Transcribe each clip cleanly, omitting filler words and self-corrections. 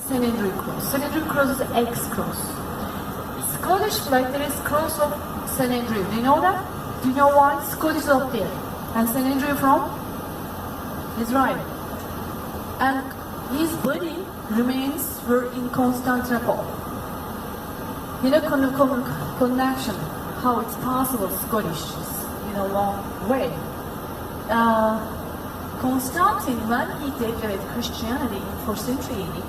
St. Andrew Cross. St. Andrew Cross is X cross. Scottish flag, there is cross of St. Andrew. Do you know that? Do you know why? Scottish is up there. And St. Andrew from? Israel. And his body remains were in Constantinople. You know, connection, how it's possible Scottish is in a long way. Constantine, when he declared Christianity in 4th century AD,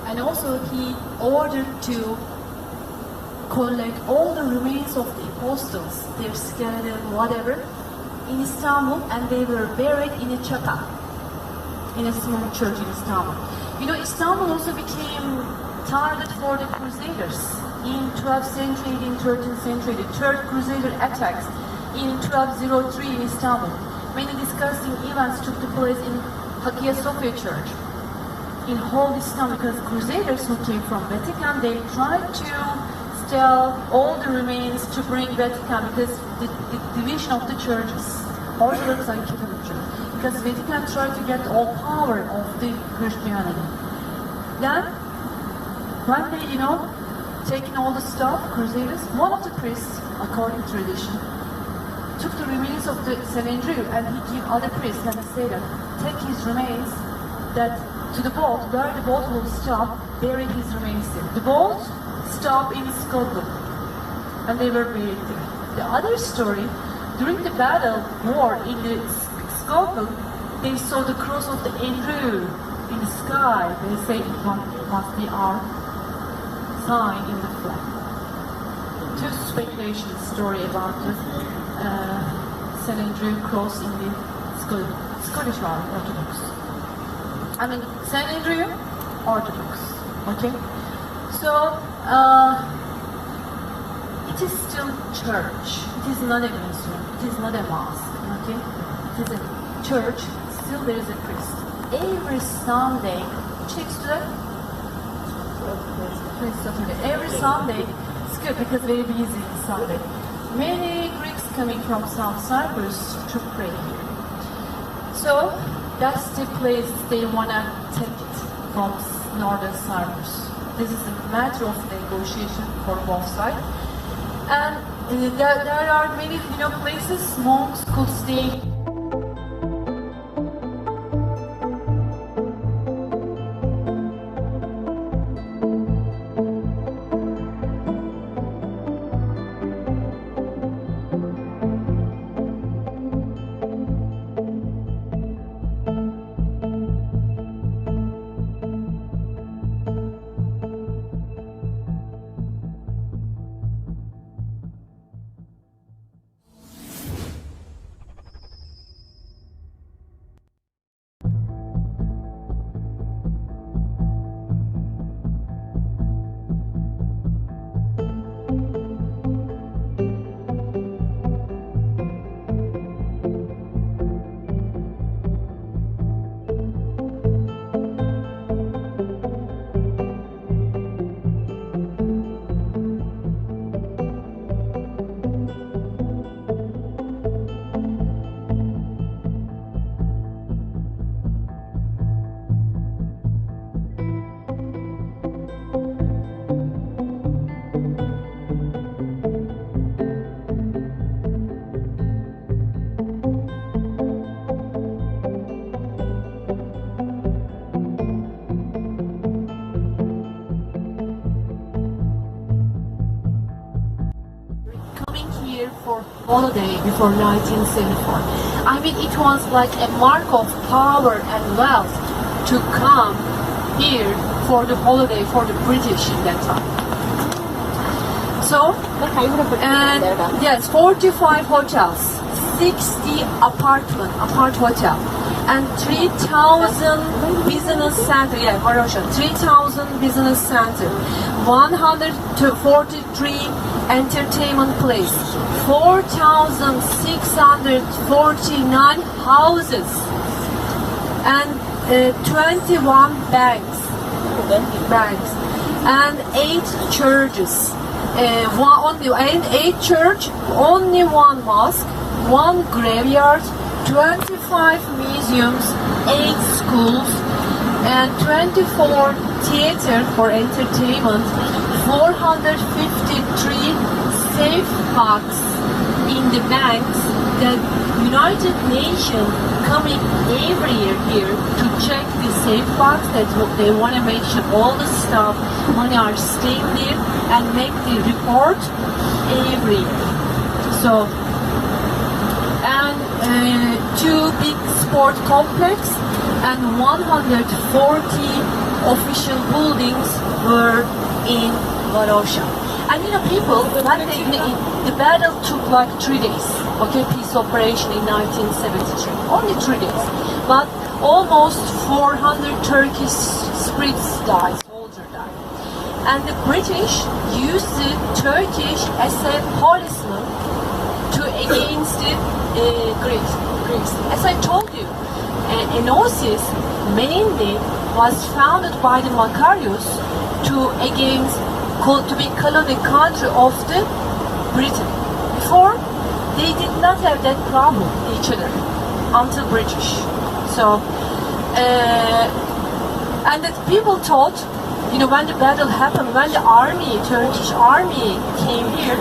and also he ordered to collect all the remains of the apostles, their skeleton, whatever, in Istanbul, and they were buried in a chapel, in a small church in Istanbul. You know, Istanbul also became target for the Crusaders in 12th century, in 13th century. The third Crusader attacks in 1203 in Istanbul. Many disgusting events took place in Hagia Sophia Church, in whole Islam, because Crusaders who came from Vatican, they tried to steal all the remains to bring Vatican, because the division of the churches, Orthodox and Catholic Church, because Vatican tried to get all power of the Christianity. Then, when they, you know, taking all the stuff, Crusaders, one of the priests, according to tradition, took the remains of the St. Andrew and he gave other priests and said that take his remains that to the boat, where the boat will stop, bury his remains there. The boat stopped in Scotland and they were buried there. The other story, during the battle war in the Scotland, they saw the cross of the Andrew in the sky. They say it must be our sign in the flag. Two speculation story about the St. Andrew cross in the Scottish Orthodox. I mean, St. Andrew, Orthodox, okay? So, it is still church. It is not a museum. It is not a mosque, okay? It is a church. Still there is a priest. Every Sunday, checks today? Every Sunday, it's good because very busy on Sunday. Many Greeks coming from South Cyprus to pray here. So, that's the place they want to take it from northern Cyprus. This is a matter of negotiation for both sides. And there are many, you know, places monks could stay. holiday before 1974. I mean, it was like a mark of power and wealth to come here for the holiday for the British in that time. So, and yes, 45 hotels, 60 apart hotel, and 3,000 business center, 3,000 business center, 143 entertainment place, 4,649 houses, and 21 banks, and 8 churches. Only 8 church, only 1 mosque, 1 graveyard, 25 museums, 8 schools, and 24 theater for entertainment, 453 safe box in the banks. The United Nations coming every year here to check the safe box, that they want to make sure all the stuff, money are staying there, and make the report every year. So, and 2 big sport complex and 140 official buildings were in Varosha. And you know, people, the battle took like 3 days. Okay, peace operation in 1973. Only 3 days. But almost 400 Turkish Sprites died, soldiers died. And the British used the Turkish as a policeman to against the Greeks. As I told you, Enosis mainly was founded by the Macarius to be colony country of the Britain. Before, they did not have that problem with each other until British. So, and that people thought, you know, when the battle happened, when the army, Turkish army came here,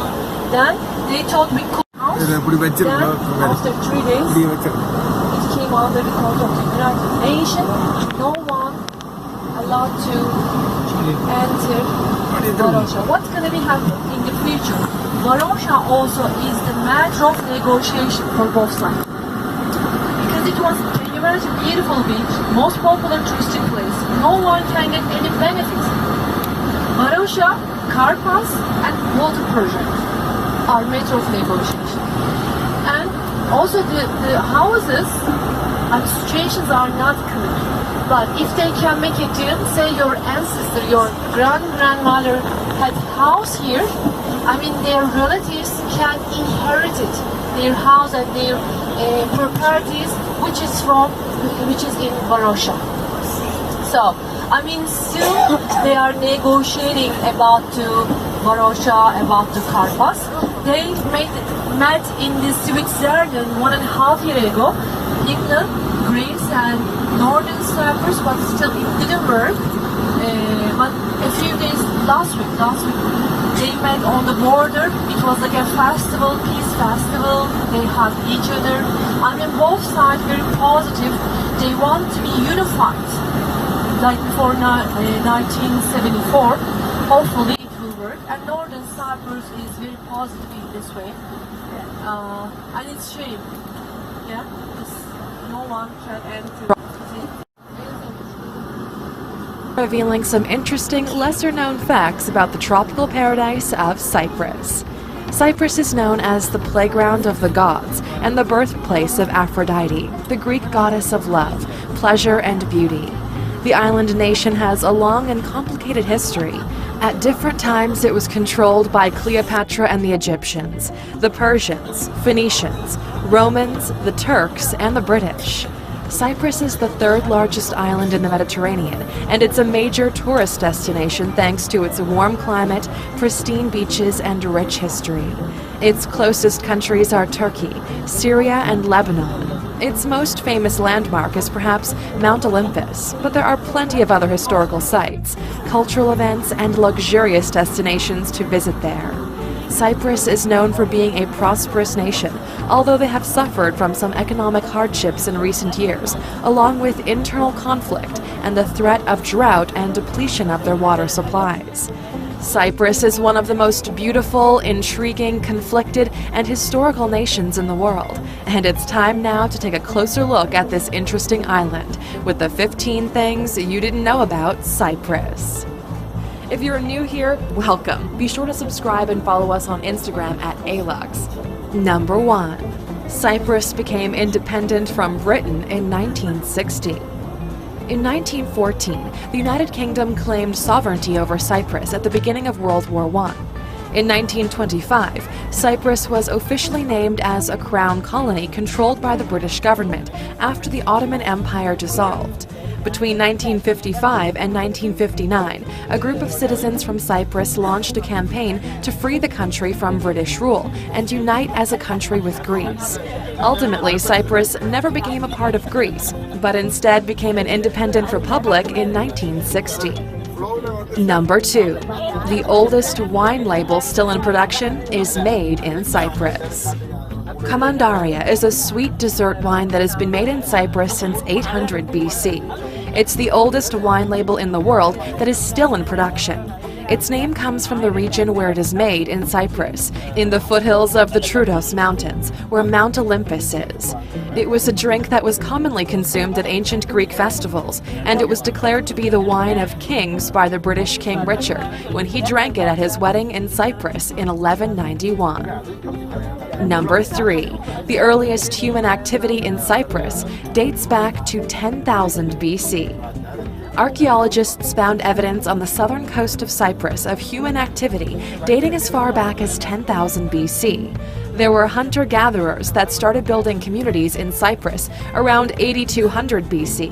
then they thought we could. Then, after 3 days, it came under the control of the United Nations. No one allowed to enter Varosha. What's going to be happening in the future? Varosha also is the matter of negotiation for both sides. Because it was a very beautiful beach, most popular touristic place. No one can get any benefits. Varosha, Karpas, and water project are matter of negotiation. And also the houses and situations are not clear. But if they can make a deal, say your ancestor, your grandmother had house here, I mean their relatives can inherit it, their house and their properties, which is in Varosha. So, I mean, soon they are negotiating about Varosha, about the Karpas. They met in the Switzerland 1.5 years ago, England, Greece, and Northern Cyprus, but still it didn't work. But a few days last week, they met on the border. It was like a festival, peace festival. They hugged each other. I mean, both sides very positive. They want to be unified, like before 1974. Hopefully it will work. And Northern Cyprus is very positive in this way. And it's shame. Yeah, no one can enter. Revealing some interesting, lesser-known facts about the tropical paradise of Cyprus. Cyprus is known as the playground of the gods and the birthplace of Aphrodite, the Greek goddess of love, pleasure, and beauty. The island nation has a long and complicated history. At different times, it was controlled by Cleopatra and the Egyptians, the Persians, Phoenicians, Romans, the Turks, and the British. Cyprus is the 3rd largest island in the Mediterranean, and it's a major tourist destination thanks to its warm climate, pristine beaches, and rich history. Its closest countries are Turkey, Syria, and Lebanon. Its most famous landmark is perhaps Mount Olympus, but there are plenty of other historical sites, cultural events, and luxurious destinations to visit there. Cyprus is known for being a prosperous nation, although they have suffered from some economic hardships in recent years, along with internal conflict and the threat of drought and depletion of their water supplies. Cyprus is one of the most beautiful, intriguing, conflicted, and historical nations in the world, and it's time now to take a closer look at this interesting island with the 15 things you didn't know about Cyprus. If you're new here, welcome. Be sure to subscribe and follow us on Instagram at ALUX. Number 1. Cyprus became independent from Britain in 1960. In 1914, the United Kingdom claimed sovereignty over Cyprus at the beginning of World War I. In 1925, Cyprus was officially named as a crown colony controlled by the British government after the Ottoman Empire dissolved. Between 1955 and 1959, a group of citizens from Cyprus launched a campaign to free the country from British rule and unite as a country with Greece. Ultimately, Cyprus never became a part of Greece, but instead became an independent republic in 1960. Number 2. The oldest wine label still in production is made in Cyprus. Commandaria is a sweet dessert wine that has been made in Cyprus since 800 BC. It's the oldest wine label in the world that is still in production. Its name comes from the region where it is made in Cyprus, in the foothills of the Troodos Mountains, where Mount Olympus is. It was a drink that was commonly consumed at ancient Greek festivals, and it was declared to be the wine of kings by the British King Richard when he drank it at his wedding in Cyprus in 1191. Number 3. The earliest human activity in Cyprus dates back to 10,000 BC. Archaeologists found evidence on the southern coast of Cyprus of human activity dating as far back as 10,000 BC. There were hunter-gatherers that started building communities in Cyprus around 8200 BC.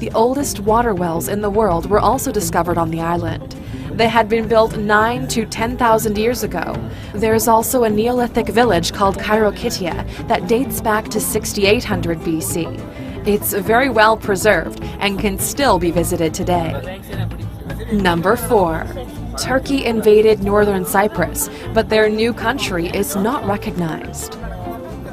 The oldest water wells in the world were also discovered on the island. They had been built 9 to 10,000 years ago. There's also a Neolithic village called Kyrokitia that dates back to 6800 BC. It's very well preserved and can still be visited today. Number 4. Turkey invaded northern Cyprus, but their new country is not recognized.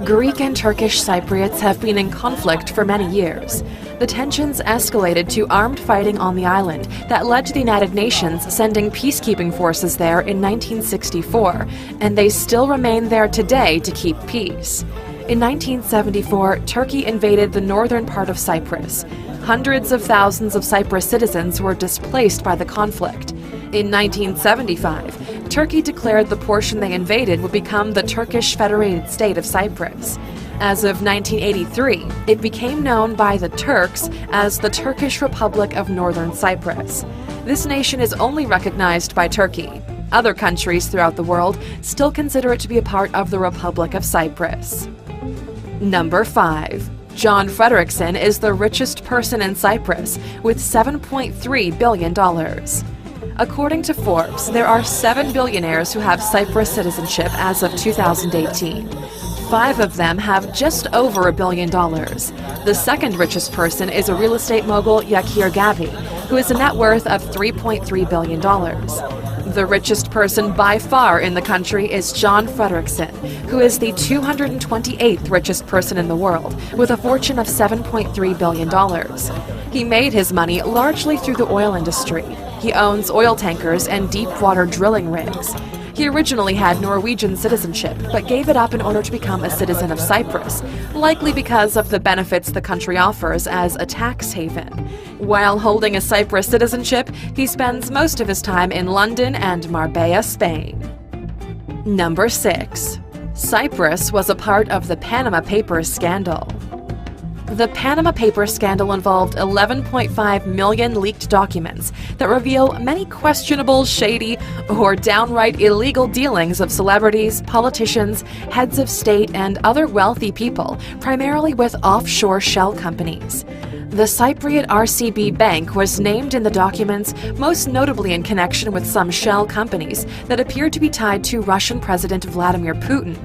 Greek and Turkish Cypriots have been in conflict for many years. The tensions escalated to armed fighting on the island that led to the United Nations sending peacekeeping forces there in 1964, and they still remain there today to keep peace. In 1974, Turkey invaded the northern part of Cyprus. Hundreds of thousands of Cyprus citizens were displaced by the conflict. In 1975, Turkey declared the portion they invaded would become the Turkish Federated State of Cyprus. As of 1983, it became known by the Turks as the Turkish Republic of Northern Cyprus. This nation is only recognized by Turkey. Other countries throughout the world still consider it to be a part of the Republic of Cyprus. Number 5. John Frederickson is the richest person in Cyprus with $7.3 billion. According to Forbes, there are 7 billionaires who have Cyprus citizenship as of 2018. 5 of them have just over $1 billion. The second richest person is a real estate mogul, Yakir Gavi, who has a net worth of $3.3 billion. The richest person by far in the country is John Frederickson, who is the 228th richest person in the world, with a fortune of $7.3 billion. He made his money largely through the oil industry. He owns oil tankers and deep-water drilling rigs. He originally had Norwegian citizenship, but gave it up in order to become a citizen of Cyprus, likely because of the benefits the country offers as a tax haven. While holding a Cyprus citizenship, he spends most of his time in London and Marbella, Spain. Number 6. Cyprus was a part of the Panama Papers scandal. The Panama Papers scandal involved 11.5 million leaked documents that reveal many questionable, shady, or downright illegal dealings of celebrities, politicians, heads of state, and other wealthy people, primarily with offshore shell companies. The Cypriot RCB Bank was named in the documents, most notably in connection with some shell companies that appeared to be tied to Russian President Vladimir Putin.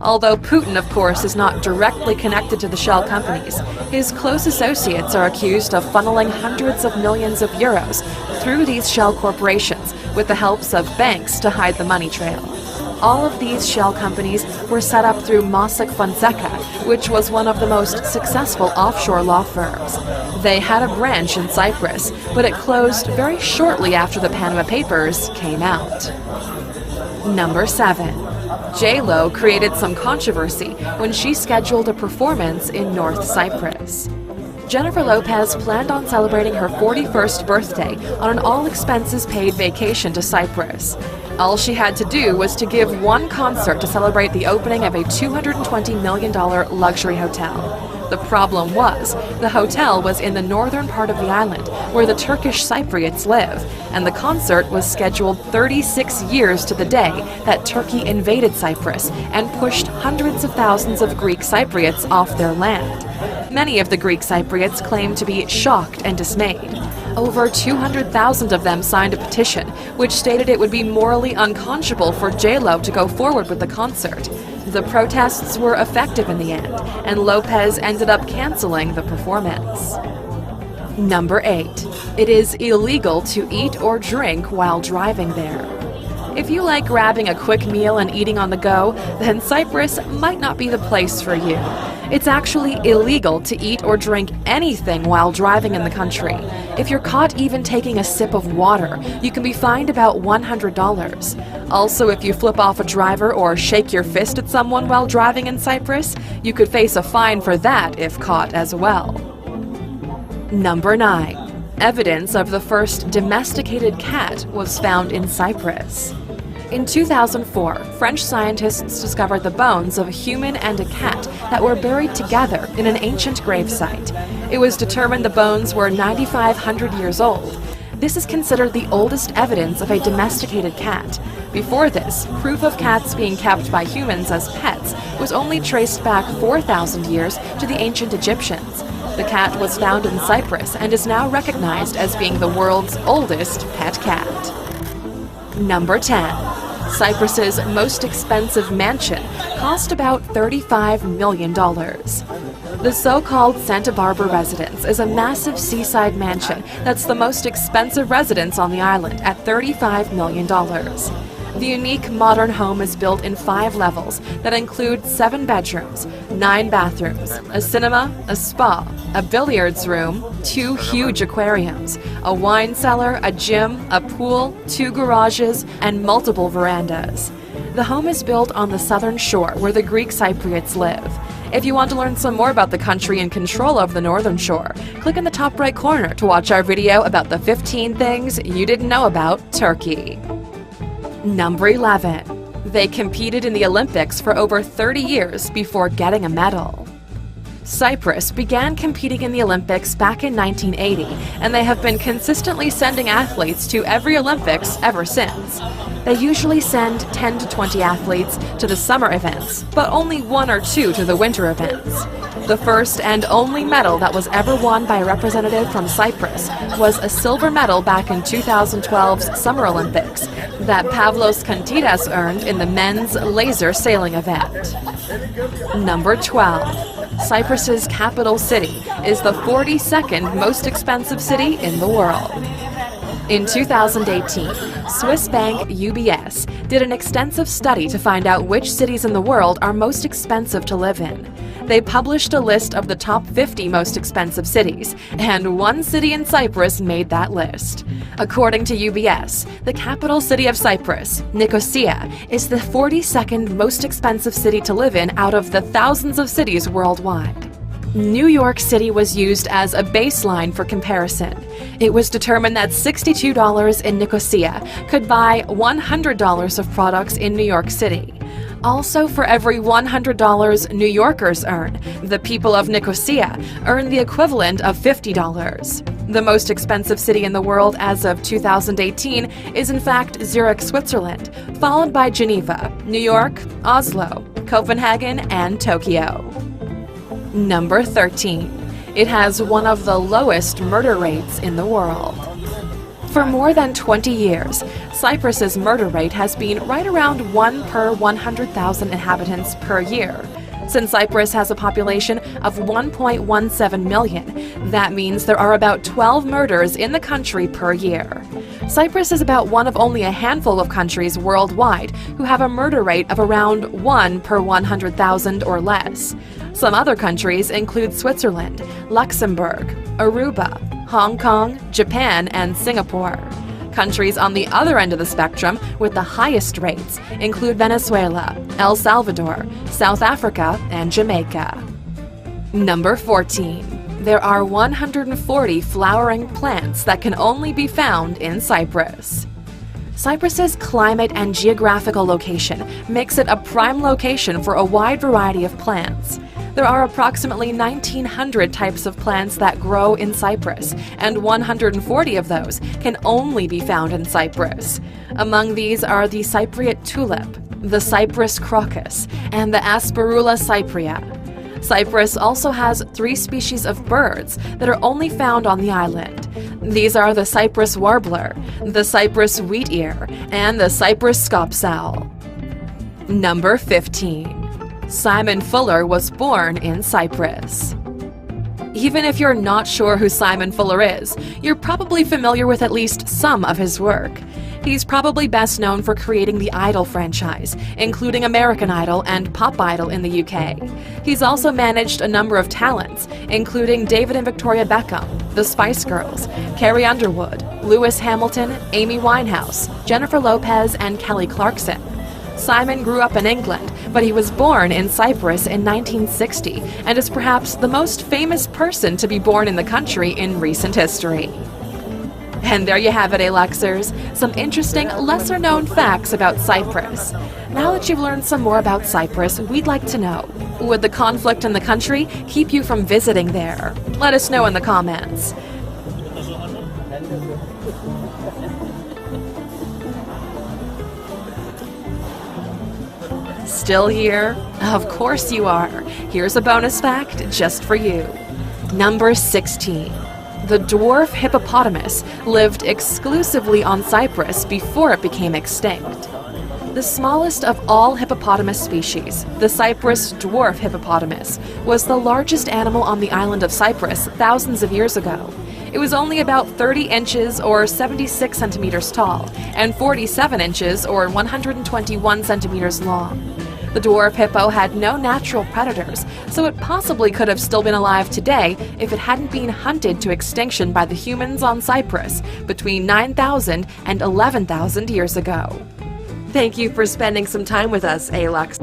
Although Putin, of course, is not directly connected to the shell companies, his close associates are accused of funneling hundreds of millions of euros through these shell corporations with the help of banks to hide the money trail. All of these shell companies were set up through Mossack Fonseca, which was one of the most successful offshore law firms. They had a branch in Cyprus, but it closed very shortly after the Panama Papers came out. Number 7. J-Lo created some controversy when she scheduled a performance in North Cyprus. Jennifer Lopez planned on celebrating her 41st birthday on an all-expenses-paid vacation to Cyprus. All she had to do was to give one concert to celebrate the opening of a $220 million luxury hotel. The problem was, the hotel was in the northern part of the island, where the Turkish Cypriots live, and the concert was scheduled 36 years to the day that Turkey invaded Cyprus and pushed hundreds of thousands of Greek Cypriots off their land. Many of the Greek Cypriots claimed to be shocked and dismayed. Over 200,000 of them signed a petition, which stated it would be morally unconscionable for J-Lo to go forward with the concert. The protests were effective in the end, and Lopez ended up canceling the performance. Number 8. It is illegal to eat or drink while driving there. If you like grabbing a quick meal and eating on the go, then Cyprus might not be the place for you. It's actually illegal to eat or drink anything while driving in the country. If you're caught even taking a sip of water, you can be fined about $100. Also, if you flip off a driver or shake your fist at someone while driving in Cyprus, you could face a fine for that if caught as well. Number 9. Evidence of the first domesticated cat was found in Cyprus. In 2004, French scientists discovered the bones of a human and a cat that were buried together in an ancient gravesite. It was determined the bones were 9,500 years old. This is considered the oldest evidence of a domesticated cat. Before this, proof of cats being kept by humans as pets was only traced back 4,000 years to the ancient Egyptians. The cat was found in Cyprus and is now recognized as being the world's oldest pet cat. Number 10. Cyprus's most expensive mansion cost about $35 million. The so-called Santa Barbara residence is a massive seaside mansion that's the most expensive residence on the island at $35 million. The unique modern home is built in 5 levels that include 7 bedrooms, 9 bathrooms, a cinema, a spa, a billiards room, 2 huge aquariums, a wine cellar, a gym, a pool, 2 garages, and multiple verandas. The home is built on the southern shore where the Greek Cypriots live. If you want to learn some more about the country in control of the northern shore, click in the top right corner to watch our video about the 15 things you didn't know about Turkey. Number 11. They competed in the Olympics for over 30 years before getting a medal. Cyprus began competing in the Olympics back in 1980, and they have been consistently sending athletes to every Olympics ever since. They usually send 10 to 20 athletes to the summer events, but only 1 or 2 to the winter events. The first and only medal that was ever won by a representative from Cyprus was a silver medal back in 2012's Summer Olympics that Pavlos Kantidas earned in the men's laser sailing event. Number 12. Cyprus's capital city is the 42nd most expensive city in the world. In 2018, Swiss bank UBS did an extensive study to find out which cities in the world are most expensive to live in. They published a list of the top 50 most expensive cities, and one city in Cyprus made that list. According to UBS, the capital city of Cyprus, Nicosia, is the 42nd most expensive city to live in out of the thousands of cities worldwide. New York City was used as a baseline for comparison. It was determined that $62 in Nicosia could buy $100 of products in New York City. Also, for every $100 New Yorkers earn, the people of Nicosia earn the equivalent of $50. The most expensive city in the world as of 2018 is in fact Zurich, Switzerland, followed by Geneva, New York, Oslo, Copenhagen, and Tokyo. Number 13. It has one of the lowest murder rates in the world. For more than 20 years, Cyprus's murder rate has been right around 1 per 100,000 inhabitants per year. Since Cyprus has a population of 1.17 million. That means there are about 12 murders in the country per year. Cyprus is about one of only a handful of countries worldwide who have a murder rate of around 1 per 100,000 or less. Some other countries include Switzerland, Luxembourg, Aruba, Hong Kong, Japan, and Singapore. Countries on the other end of the spectrum with the highest rates include Venezuela, El Salvador, South Africa, and Jamaica. Number 14. There are 140 flowering plants that can only be found in Cyprus. Cyprus's climate and geographical location makes it a prime location for a wide variety of plants. There are approximately 1,900 types of plants that grow in Cyprus, and 140 of those can only be found in Cyprus. Among these are the Cypriot tulip, the Cyprus crocus, and the Asperula cyprea. Cyprus also has 3 species of birds that are only found on the island. These are the Cyprus warbler, the Cyprus wheatear, and the Cyprus scopsowl. Number 15. Simon Fuller was born in Cyprus. Even if you're not sure who Simon Fuller is, you're probably familiar with at least some of his work. He's probably best known for creating the Idol franchise, including American Idol and Pop Idol in the UK. He's also managed a number of talents, including David and Victoria Beckham, the Spice Girls, Carrie Underwood, Lewis Hamilton, Amy Winehouse, Jennifer Lopez, and Kelly Clarkson. Simon grew up in England, but he was born in Cyprus in 1960 and is perhaps the most famous person to be born in the country in recent history. And there you have it, Aluxers, some interesting, lesser-known facts about Cyprus. Now that you've learned some more about Cyprus, we'd like to know, would the conflict in the country keep you from visiting there? Let us know in the comments. Still here? Of course you are. Here's a bonus fact just for you. Number 16. The dwarf hippopotamus lived exclusively on Cyprus before it became extinct. The smallest of all hippopotamus species, the Cyprus dwarf hippopotamus, was the largest animal on the island of Cyprus thousands of years ago. It was only about 30 inches or 76 centimeters tall and 47 inches or 121 centimeters long. The dwarf hippo had no natural predators, so it possibly could have still been alive today if it hadn't been hunted to extinction by the humans on Cyprus between 9,000 and 11,000 years ago. Thank you for spending some time with us, Alux.